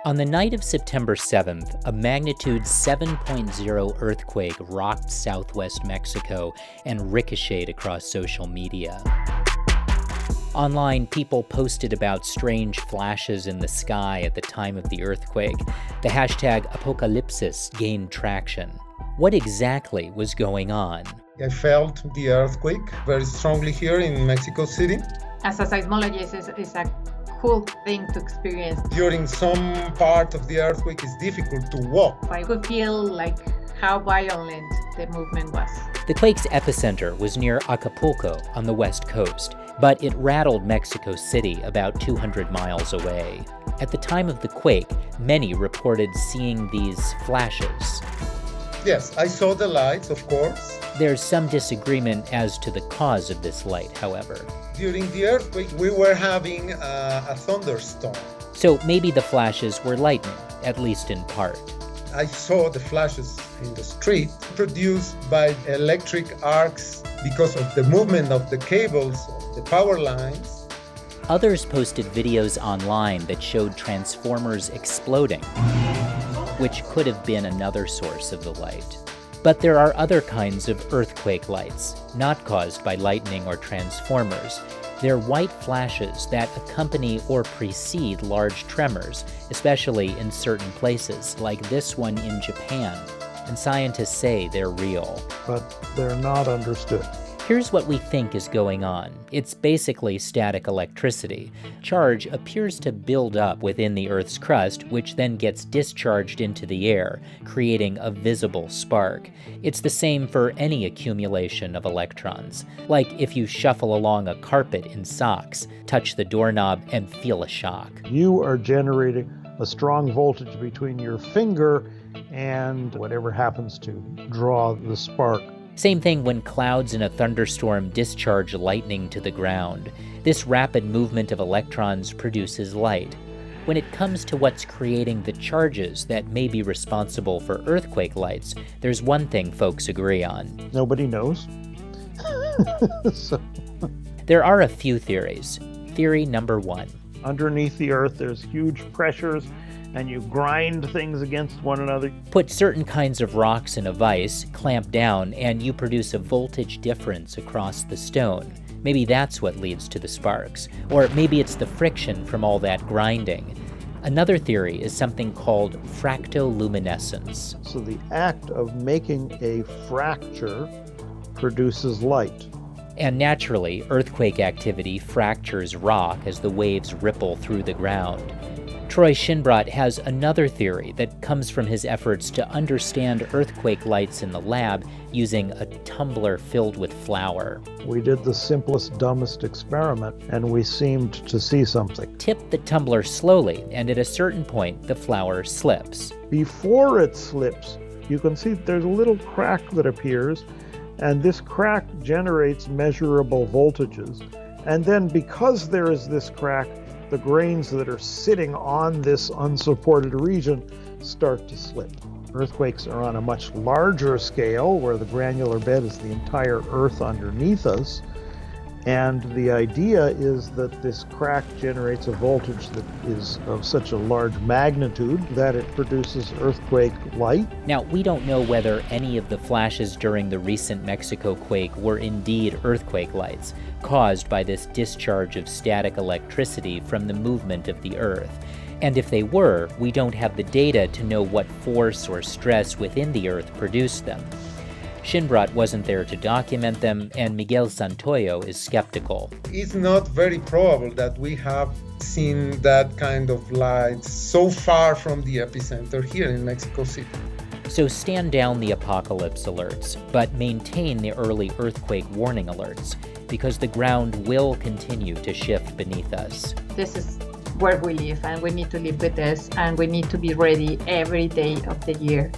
On the night of September 7th, a magnitude 7.0 earthquake rocked southwest Mexico and ricocheted across social media. Online, people posted about strange flashes in the sky at the time of the earthquake. The hashtag Apocalipsis gained traction. What exactly was going on? I felt the earthquake very strongly here in Mexico City. As a seismologist, is a cool thing to experience. During some part of the earthquake, it's difficult to walk. I could feel like how violent the movement was. The quake's epicenter was near Acapulco on the west coast, but it rattled Mexico City about 200 miles away. At the time of the quake, many reported seeing these flashes. Yes, I saw the lights, of course. There's some disagreement as to the cause of this light, however. During the earthquake, we were having a thunderstorm. So maybe the flashes were lightning, at least in part. I saw the flashes in the street produced by electric arcs because of the movement of the cables of the power lines. Others posted videos online that showed transformers exploding, which could have been another source of the light. But there are other kinds of earthquake lights, not caused by lightning or transformers. They're white flashes that accompany or precede large tremors, especially in certain places, like this one in Japan. And scientists say they're real. But they're not understood. Here's what we think is going on. It's basically static electricity. Charge appears to build up within the Earth's crust, which then gets discharged into the air, creating a visible spark. It's the same for any accumulation of electrons. Like if you shuffle along a carpet in socks, touch the doorknob, and feel a shock. You are generating a strong voltage between your finger and whatever happens to draw the spark. Same thing when clouds in a thunderstorm discharge lightning to the ground. This rapid movement of electrons produces light. When it comes to what's creating the charges that may be responsible for earthquake lights, there's one thing folks agree on. Nobody knows. There are a few theories. Theory number one. Underneath the Earth, there's huge pressures, and you grind things against one another. Put certain kinds of rocks in a vise, clamp down, and you produce a voltage difference across the stone. Maybe that's what leads to the sparks. Or maybe it's the friction from all that grinding. Another theory is something called fractoluminescence. So the act of making a fracture produces light. And naturally, earthquake activity fractures rock as the waves ripple through the ground. Troy Shinbrot has another theory that comes from his efforts to understand earthquake lights in the lab using a tumbler filled with flour. We did the simplest, dumbest experiment, and we seemed to see something. Tip the tumbler slowly, and at a certain point, the flour slips. Before it slips, you can see there's a little crack that appears, and this crack generates measurable voltages. And then because there is this crack, the grains that are sitting on this unsupported region start to slip. Earthquakes are on a much larger scale, where the granular bed is the entire Earth underneath us. And the idea is that this crack generates a voltage that is of such a large magnitude that it produces earthquake light. Now, we don't know whether any of the flashes during the recent Mexico quake were indeed earthquake lights, caused by this discharge of static electricity from the movement of the Earth. And if they were, we don't have the data to know what force or stress within the Earth produced them. Shinbrot wasn't there to document them, and Miguel Santoyo is skeptical. It's not very probable that we have seen that kind of lights so far from the epicenter here in Mexico City. So stand down the apocalypse alerts, but maintain the early earthquake warning alerts, because the ground will continue to shift beneath us. This is where we live, and we need to live with this, and we need to be ready every day of the year.